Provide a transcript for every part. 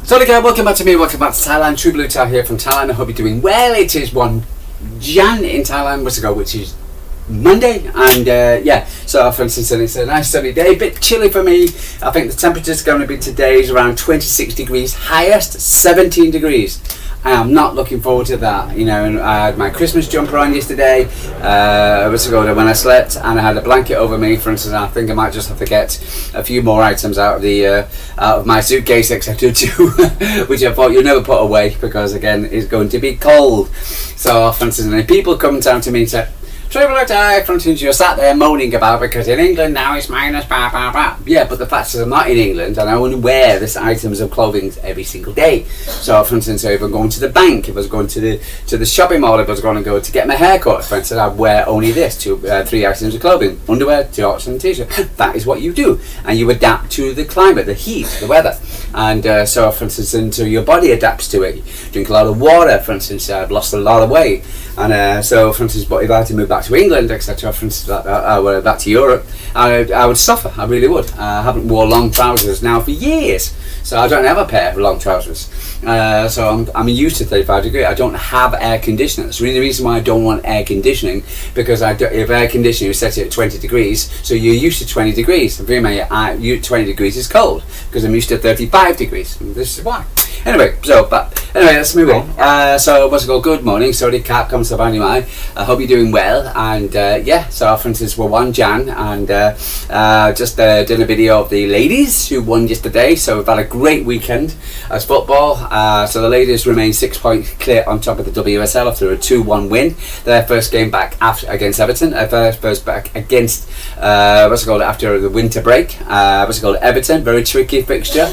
So again, welcome back to me, welcome back to Thailand. True Blue Tie here from Thailand. I hope you're doing well. It is 1 Jan in Thailand, which is Monday, and yeah, so for instance it's a nice sunny day, a bit chilly for me. I think the temperature is going to be today is around 26 degrees, highest 17 degrees. I am not looking forward to that. You know, I had my Christmas jumper on yesterday, when I slept, and I had a blanket over me. For instance, I think I might just have to get a few more items out of my suitcase, etc. too, which I thought you'll never put away because again it's going to be cold. So for instance, when people come down to me and say, True Tie, for instance, you're sat there moaning about because in England now it's minus blah blah blah. Yeah, but the fact is I'm not in England and I only wear this items of clothing every single day. So for instance, if I'm going to the bank, if I was going to the shopping mall, if I was going to go to get my hair cut, for instance, I'd wear only this, three items of clothing: underwear, shorts and t-shirt. That is what you do, and you adapt to the climate, the heat, the weather. And so for instance, until your body adapts to it, you drink a lot of water. For instance, I've lost a lot of weight, and so for instance, but if I had to move back to England, etc., for instance, back to Europe, I would suffer. I really would. I haven't worn long trousers now for years, so I don't have a pair of long trousers. So I'm used to 35 degrees. I don't have air conditioning. That's really the reason why I don't want air conditioning, because if air conditioning is set at 20 degrees, so you're used to 20 degrees. For me, 20 degrees is cold because I'm used to 35 degrees. And this is why. Anyway, let's move on. So what's it called? Good morning. Sorry, Cap comes up anyway. I hope you're doing well. And yeah, so for instance, we're 1 Jan, and just done a video of the ladies who won yesterday. So we've had a great weekend as football. So the ladies remain 6 points clear on top of the WSL after a 2-1 win. Their first game back against Everton. First back against after the winter break. Everton, very tricky fixture.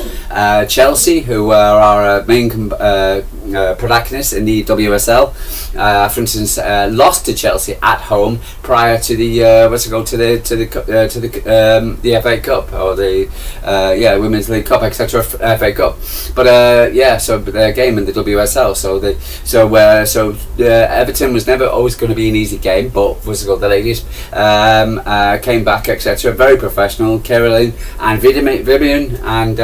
Chelsea, who are our main protagonists in the WSL, for instance, lost to Chelsea at home prior to the the FA Cup, or the Women's League Cup, etc. FA Cup. But yeah, so their game in the WSL. So Everton was never always going to be an easy game, but the ladies came back, etc. Very professional. Kerolin and Vivian and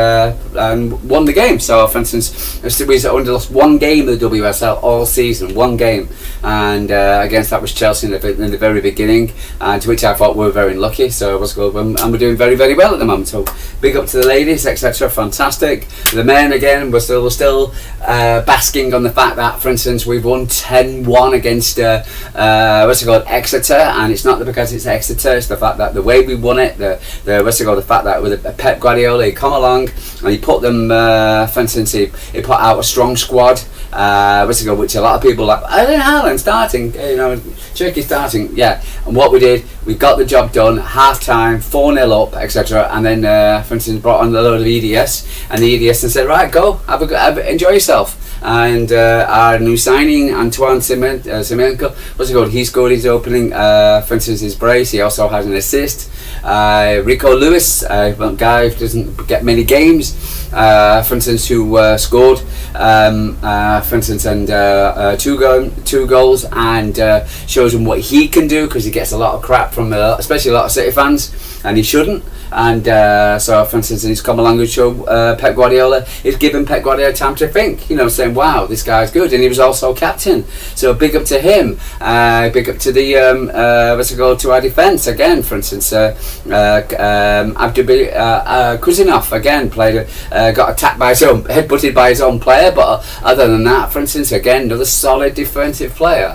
won the game. So for instance, we only lost one game of the WSL all season, one game, and against that was Chelsea in the very beginning, and to which I thought we were very lucky. So and we're doing very, very well at the moment. So big up to the ladies, etc. Fantastic. The men again, we're still basking on the fact that, for instance, we've won 10-1 against Exeter, and it's not because it's Exeter, it's the fact that the way we won it, the fact that with Pep Guardiola, he come along and he put them, for instance, he put out a strong squad, which a lot of people like, Haaland starting, Turkey starting, yeah. And what we did, we got the job done, half time, 4-0 up, etc. And then, for instance, brought on a load of EDS, and the EDS and said, right, go, enjoy yourself. And our new signing, Antoine Semenko, he scored his opening, for instance, his brace. He also had an assist. Rico Lewis, a guy who doesn't get many games, for instance, who scored, for instance, and two goals, and shows him what he can do, because he gets a lot of crap from especially a lot of City fans, and he shouldn't. And so, for instance, he's come along and show Pep Guardiola. He's given Pep Guardiola time to think, saying, wow, this guy's good. And he was also captain. So big up to him. Big up to the, to our defence again, for instance. Kuzinov, again, got attacked by his own, headbutted by his own player. But other than that, for instance, again, another solid defensive player.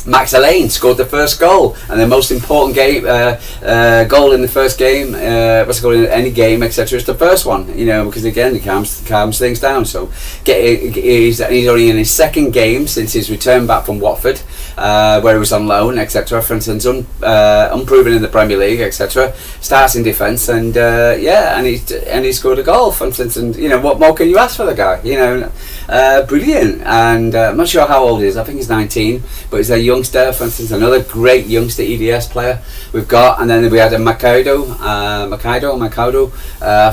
Max Elaine scored the first goal, and the most important goal in the first game, in any game, etc. is the first one, because again it calms things down. So he's only in his second game since his return back from Watford, where he was on loan, etc. For instance, unproven in the Premier League, etc. Starts in defence, and he scored a goal, for instance. And what more can you ask for the guy? Brilliant. And I'm not sure how old he is. I think he's 19, but he's a youngster, for instance, another great youngster EDS player we've got. And then we had a Makado,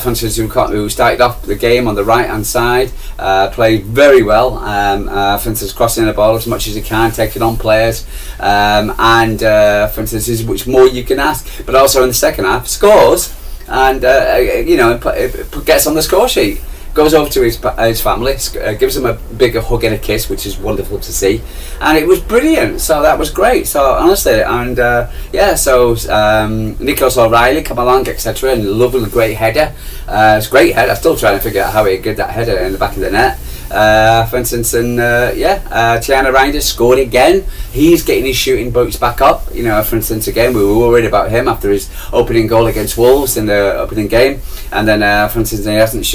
for instance, who started off the game on the right hand side, played very well, for instance, crossing the ball as much as he can, taking on players, and for instance, is much more you can ask. But also in the second half, scores and gets on the score sheet. Goes over to his family, gives him a big hug and a kiss, which is wonderful to see, and it was brilliant. So that was great. So honestly, and Nicholas O'Reilly come along, etc., and lovely, great header. It's a great header. I'm still trying to figure out how he did that header in the back of the net. For instance, and Tiana Reinders scored again. He's getting his shooting boots back up. For instance, again, we were worried about him after his opening goal against Wolves in the opening game, and then for instance, he hasn't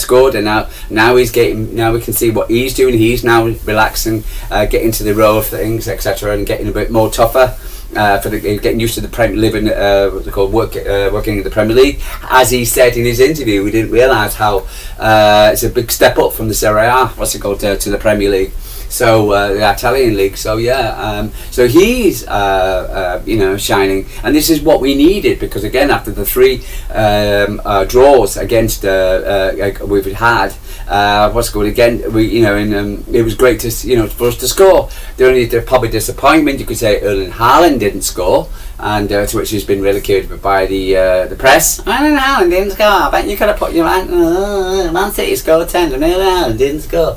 scored, and now he's getting. Now we can see what he's doing. He's now relaxing, getting to the row of things, etc., and getting a bit more tougher. Getting used to the working in the Premier League. As he said in his interview, we didn't realise how it's a big step up from the Serie A, to the Premier League. So the Italian league. So so he's shining, and this is what we needed, because again, after the 3 draws against we've had, it was great to for us to score. The only probably disappointment, you could say, Erling Haaland didn't score, and to which he's been ridiculed by the press. Erling Haaland didn't score. I bet you could have put your Man City scored 10 and Erling Haaland didn't score.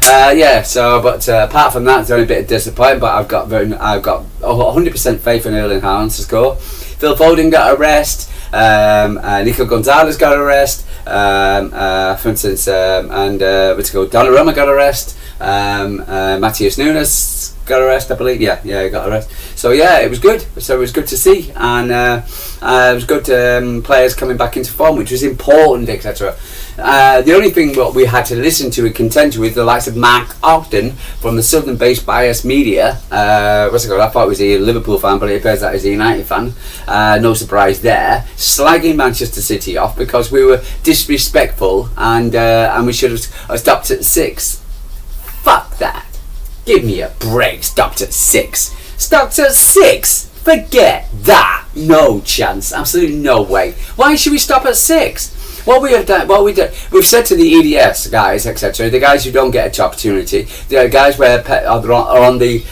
But apart from that, it's only a bit of disappointment. But I've got 100% faith in Erling Haaland to score. Phil Foden got a rest. Nico Gonzalez got a rest. For instance, Donnarumma got a rest. Matheus Nunes got a rest, I believe. Yeah, he got a rest. So it was good. So it was good to see, and it was good players coming back into form, which was important, etc. The only thing what we had to listen to and contend with the likes of Mark Ogden from the Southern-based bias media. I thought he was a Liverpool fan, but it appears that he's a United fan. No surprise there. Slagging Manchester City off because we were disrespectful, and we should have stopped at 6. Fuck that. Give me a break. Stopped at 6. Stopped at 6. Forget that. No chance. Absolutely no way. Why should we stop at 6? What we have done, we've said to the EDS guys, etc., the guys who don't get an opportunity, the guys where are on the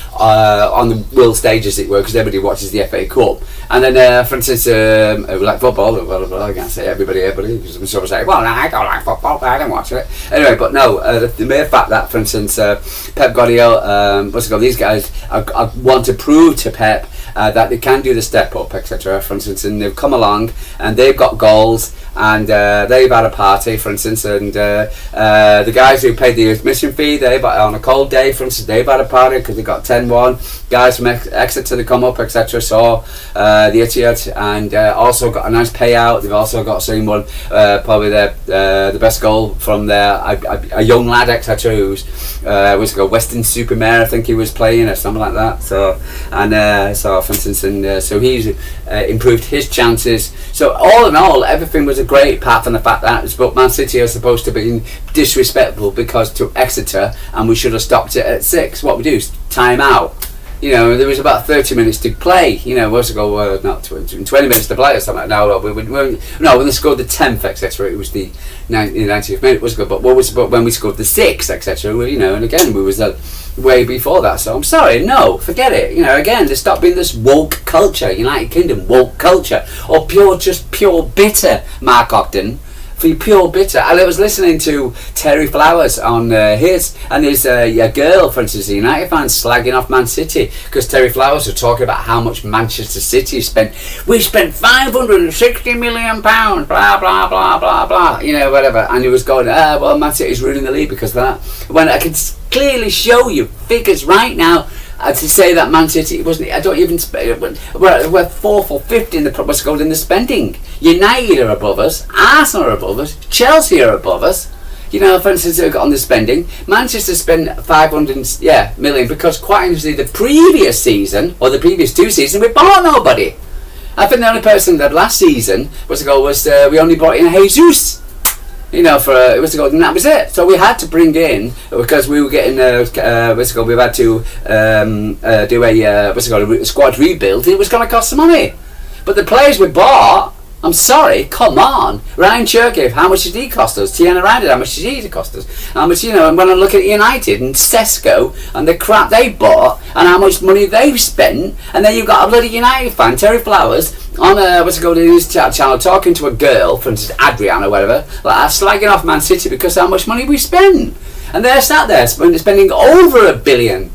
world stage, as it were, because everybody watches the FA Cup, and then for instance, like football, well, I can't say everybody, because some sort of say, well, I don't like football, but I don't watch it. Anyway, but no, the mere fact that, for instance, Pep Guardiola, these guys want to prove to Pep that they can do the step up, etc. For instance, and they've come along and they've got goals, and they've had a party, for instance, and the guys who paid the admission fee, they've on a cold day, for instance, they've had a party because they got 10-1. Guys from Exeter to come up, etc. saw the Etihad, and also got a nice payout. They've also got someone probably the best goal from a young lad, etc. who's was a Western Supermare, I think he was playing, or something like that. So for instance, and so he's improved his chances. So all in all, everything was a great, apart from the fact that but Man City are supposed to be disrespectful because to Exeter, and we should have stopped it at 6. What we do is time out. There was about 30 minutes to play. Not 20 minutes to play or something. No, when they scored the 10th, etc., it was the 90th minute. Was good, but when we scored the 6th, etc., and again we was way before that. So I'm sorry, no, forget it. Again, just stop being this woke culture, United Kingdom woke culture, or pure bitter, Mark Ogden. For pure bitter. I was listening to Terry Flowers on his, and there's a girl, for instance, a United fan, slagging off Man City because Terry Flowers was talking about how much Manchester City spent. We spent £560 million, blah blah blah blah blah, whatever. And he was going, well, Man City's ruining the league because of that. When I can clearly show you figures right now. To say that Man City wasn't, I don't even. We're 4th or 5th in the spending. United are above us. Arsenal are above us. Chelsea are above us. For instance, they've got on the spending. Manchester spent 500 million because, quite honestly, the previous season or the previous 2 seasons we bought nobody. I think the only person that last season was we only brought in Jesus. And that was it. So we had to bring in, because we were getting we've had to do a squad rebuild. It was going to cost some money, but the players we bought I'm sorry, come on. Ryan Cherkiv, how much did he cost us? Tiana Randall, how much did he cost us? How much, and when I look at United and Sesko and the crap they bought and how much money they've spent, and then you've got a bloody United fan, Terry Flowers, on the news channel talking to a girl, for instance, Adriana or whatever, like slagging off Man City because of how much money we spend. And they're sat there spending over $1 billion.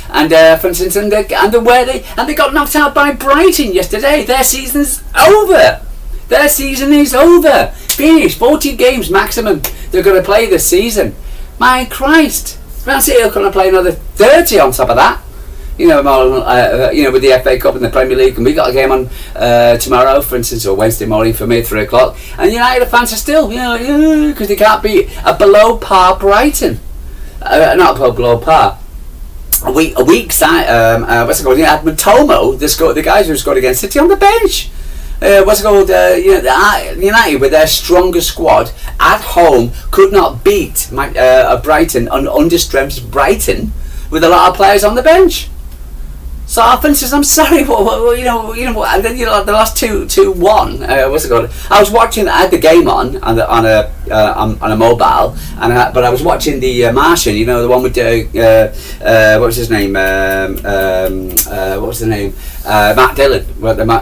And for instance, and they got knocked out by Brighton yesterday. Their season's over. Their season is over. Finished. 40 games maximum they're going to play this season. My Christ. Man City are going to play another 30 on top of that. With the FA Cup and the Premier League, and we got a game on tomorrow, for instance, or Wednesday morning for me at 3 o'clock. And United fans are still, because they can't beat a below par Brighton. Not below par. A week side. What's it called? Had Matomo, the guys who scored against City on the bench. United with their strongest squad at home could not beat Brighton, understrength Brighton, with a lot of players on the bench. So for instance, I'm sorry, and then the last 2-1. What's it called? I was watching. I had the game on a mobile, but I was watching the Martian. The one with what was his name? What was the name? Matt Dillon.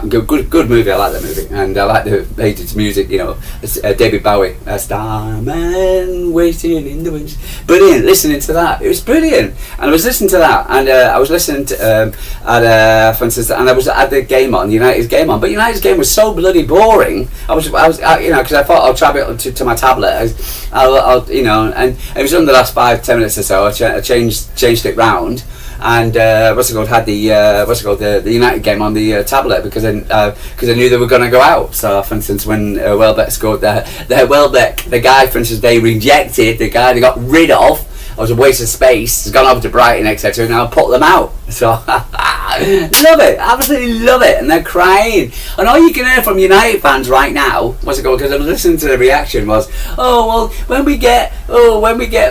Good movie. I like that movie, and I like the latest music. David Bowie, Starman waiting in the wings. Brilliant. Listening to that, it was brilliant. And I was listening to that, and I was listening to. For instance, and I was at the game on United's game on, but United's game was so bloody boring. I was because I thought I'll try it to my tablet. And it was in the last 5-10 minutes or so. I changed it round, and had the United game on the tablet because I knew they were going to go out. So for instance, when Welbeck scored Welbeck, the guy, for instance, they rejected, the guy they got rid of. It was a waste of space. He's gone over to Brighton, etc. And I'll put them out. So, love it. Absolutely love it. And they're crying. And all you can hear from United fans right now, because I was listening to the reaction, was, when we get,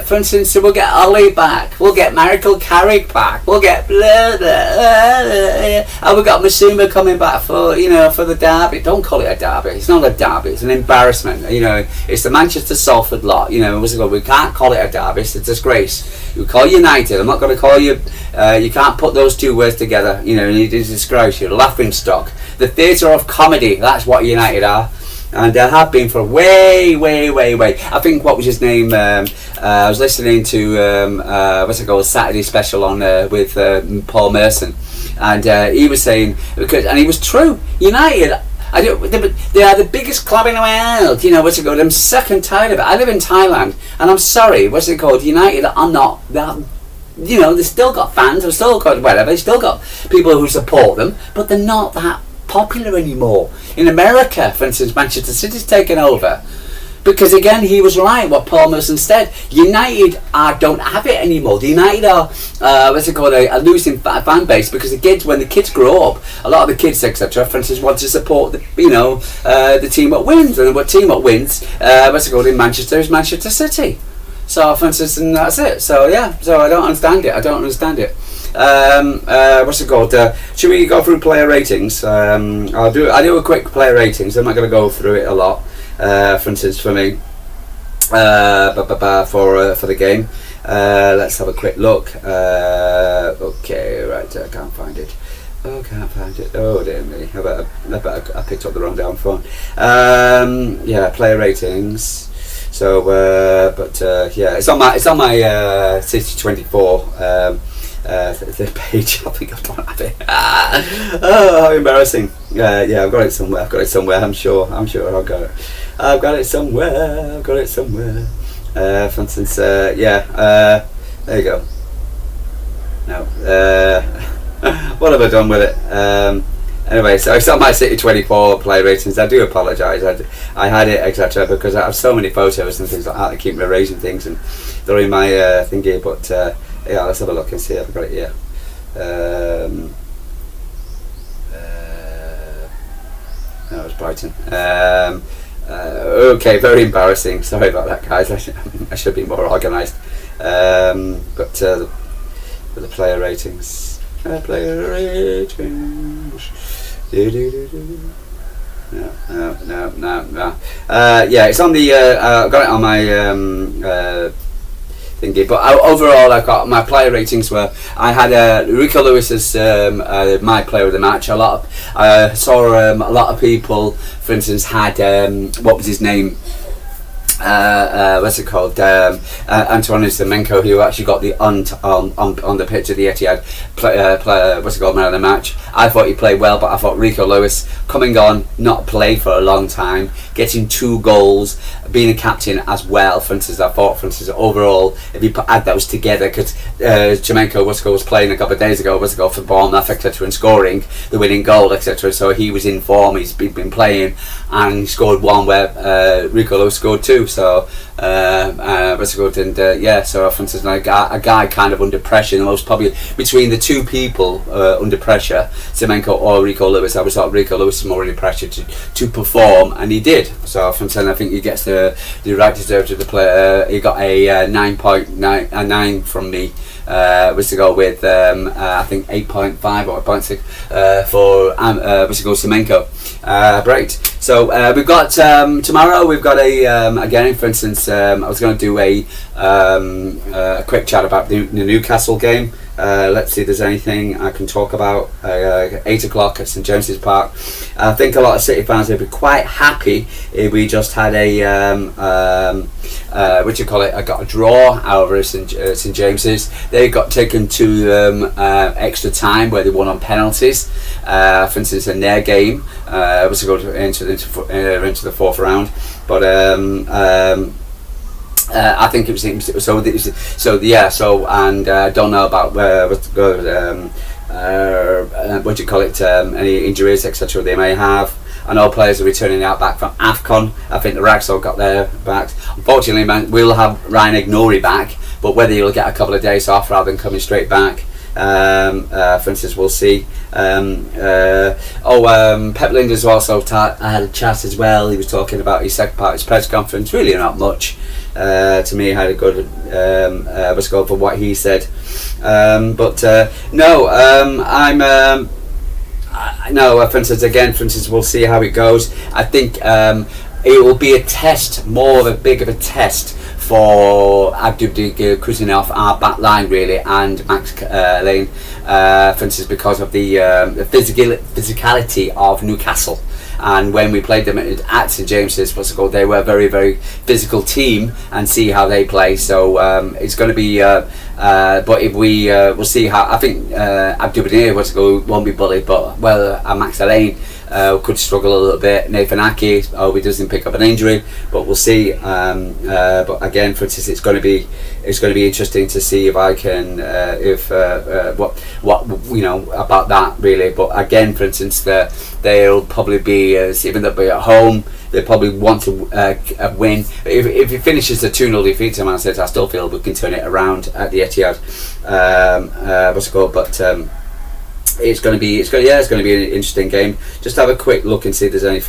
for instance, we'll get Ollie back. We'll get Miracle Carrick back. We'll get blah, blah, blah. And we've got Masuma coming back for the derby. Don't call it a derby. It's not a derby. It's an embarrassment. It's the Manchester Salford lot. We can't call it a derby. It's a disgrace. You call United. I'm not going to call you. You can't put those two words together. It is a disgrace. You're a laughing stock. The theatre of comedy. That's what United are, and they have been for way. I think what was his name? I was listening to Saturday Special on with Paul Merson, and he was saying and he was true. United. They are the biggest club in the world. I'm sick and tired of it. I live in Thailand, and I'm sorry. United are not. They've still got fans. They've still got whatever. They've still got people who support them, but they're not that popular anymore. In America, for instance, Manchester City's taken over. Because again, he was right. What Paul Merson said, United don't have it anymore. The United are a losing fan base because when the kids grow up, a lot of the kids, etc., for instance, want to support the team that wins, and what team that wins, in Manchester is Manchester City. So, for instance, and that's it. So yeah, I don't understand it. Should we go through player ratings? I'll do a quick player ratings. I'm not going to go through it a lot. For instance, for me, for the game, let's have a quick look. Okay, right, I can't find it. Oh dear me! I picked up the wrong damn phone. Player ratings. So, it's on my City24 the page. I think I don't have it. How embarrassing! I've got it somewhere. I'm sure I've got it. I've got it somewhere. For instance, there you go. No. What have I done with it? Anyway, so it's on my City24 play ratings. I do apologise. I had it, etc., because I have so many photos and things like that. I keep erasing things, and they're in my thingy. But let's have a look and see if I've got it here. No, it's Brighton. Okay, very embarrassing. Sorry about that, guys. I should be more organised. But the player ratings. No. Yeah, it's on the. I've got it on my thingy. But overall, I got my player ratings were. I had Rico Lewis as my player of the match. I saw a lot of people, for instance, had what was his name? What's it called? Antoine Semenko, who actually got the on the pitch at the Etihad what's it called, man of the match. I thought he played well, but I thought Rico Lewis coming on, not played for a long time, getting 2 goals, being a captain as well. For instance, I thought, for instance, overall, if you add those together, because Semenko was playing a couple of days ago, for Bournemouth, etc., and scoring the winning goal, etc. So he was in form. He's been playing, and he scored 1 where Rico Lewis scored 2. So what's it called? And so for instance, like a guy kind of under pressure, the most probably between the 2 people under pressure, Semenko or Rico Lewis. I was thought Rico Lewis was more under pressure to perform, and he did. So for instance, I think he gets the right deserved to the player. He got a 9 from me. Was to go with I think 8.5 or 8.6 for Semenko. Great. So we've got tomorrow. We've got a again. For instance, I was going to do a quick chat about the Newcastle game. Let's see if there's anything I can talk about. 8 o'clock at St James's Park. I think a lot of City fans would be quite happy if we just had a I got a draw over at St James's. They got taken to extra time where they won on penalties. For instance, in their game, was to go into the 4th round, but. I think it was and don't know about any injuries, etc. they may have. I know players are returning out back from AFCON. I think the Rags all got their backs. Unfortunately, man, we'll have Ryan Ignori back, but whether he'll get a couple of days off rather than coming straight back, for instance, we'll see. Pep Linder's also I had a chat as well. He was talking about his second part of his press conference. Really not much. To me, I had a good scope for what he said. For instance, we'll see how it goes. I think it will be a test, more of a big of a test for Abdul Kuzunov, our back line really, and Max Lane, for instance, because of the physicality of Newcastle. And when we played them at St James's, they were a very, very physical team, and see how they play. So it's going to be. But if we'll see how. I think Abdul won't be bullied, but Max Lane could struggle a little bit. Nathan Aki, he doesn't pick up an injury, but we'll see. But again, for instance, it's going to be interesting to see if I can about that really. But again, for instance, they'll probably be even though they'll be at home. They probably want to win. If it finishes a 2-0 defeat to Man City, I still feel we can turn it around at the Etihad. It's going to be an interesting game. Just have a quick look and see if there's any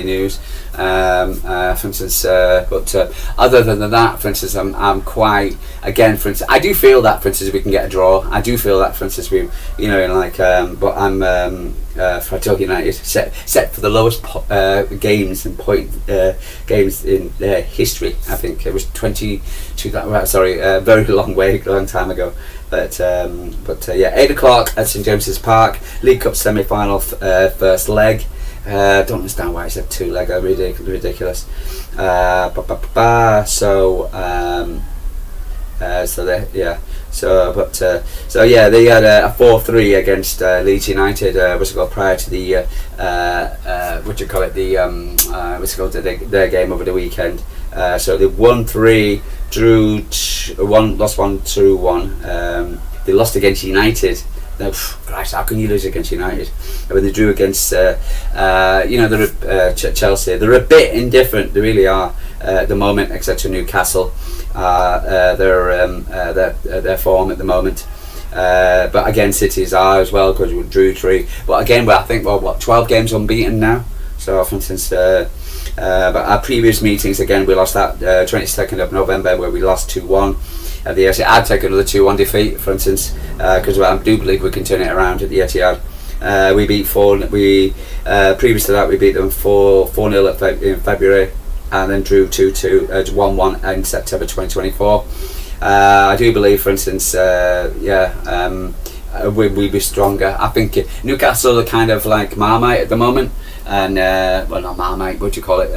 news. For instance, other than that, for instance, I'm quite again. For instance, I do feel that, for instance, we can get a draw. I do feel that, for instance, but I'm for United set for the lowest games and games in history. I think it was 22. Very long time ago. But 8 o'clock at St James's Park, League Cup semi-final, first leg. Don't understand why it's a 2-leg. Ridiculous. They had a 4-3 against Leeds United. Prior to their game over the weekend. So they won 3, drew 1, lost 1, drew 1. They lost against United. No, Christ, how can you lose against United? When they drew against, Chelsea, they're a bit indifferent. They really are at the moment, except for Newcastle. Their form at the moment. But again, City's are as well because we drew 3. But again, I think 12 games unbeaten now. So, for instance, but our previous meetings again, we lost that 22nd of November where we lost 2-1. At the Etihad, I'd take another 2-1 defeat, for instance, because I do believe we can turn it around at the Etihad. We beat previous to that we beat them 4-0 in February, and then drew 1-1 in September 2024. I do believe, for instance, we'd be stronger. I think Newcastle are kind of like Marmite at the moment, and well, not Marmite, what do you call it?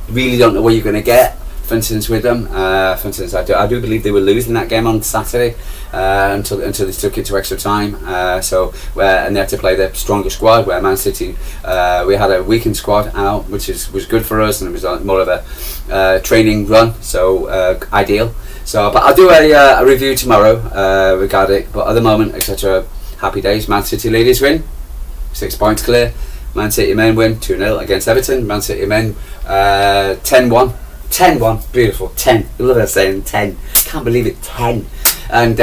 Really don't know what you're going to get, for instance, with them. For instance, I do believe they were losing that game on Saturday until they took it to extra time. And they had to play their stronger squad. Where Man City, we had a weakened squad out, which was good for us, and it was more of a training run, so ideal. So, but I'll do a review tomorrow regarding it. But at the moment, etc. Happy days. Man City ladies win, 6 points clear. Man City men win 2-0 against Everton. Man City men 10-1. 10-1, beautiful, 10. I love that saying 10. Can't believe it, 10. And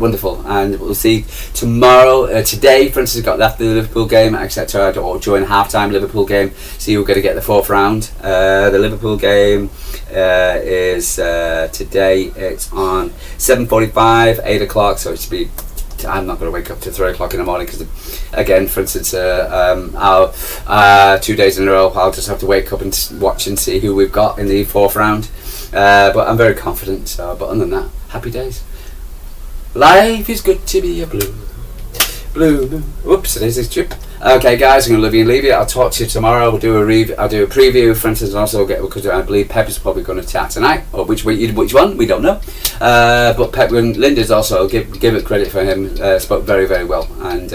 wonderful. And we'll see tomorrow. Today, for instance, got after the Liverpool game, etc., or during half-time Liverpool game. See who's going to get the 4th round. The Liverpool game is today. It's on 7:45, 8 o'clock. So it should be. I'm not going to wake up till 3 o'clock in the morning because, again, for instance, 2 days in a row, I'll just have to wake up and watch and see who we've got in the 4th round. But I'm very confident. So, but other than that, happy days. Life is good to be a blue. Whoops, it is this trip. Okay, guys, I'm going to leave you. I'll talk to you tomorrow. We'll do a preview, for instance, and also because I believe Pep is probably going to chat tonight, or which one we don't know. But Pep and Linda's also give it credit for him. Spoke very, very well, and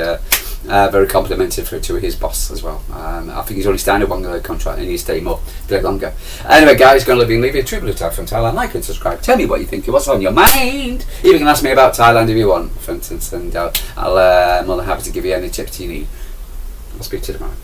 very complimentary to his boss as well. I think he's only standing one contract and he's staying a bit longer. Anyway, guys, going to leave you. True Blue Tag from Thailand. Like and subscribe. Tell me what you think. What's on your mind? You can ask me about Thailand if you want, for instance, and I'm more than happy to give you any tips you need. I'll speak to you tomorrow.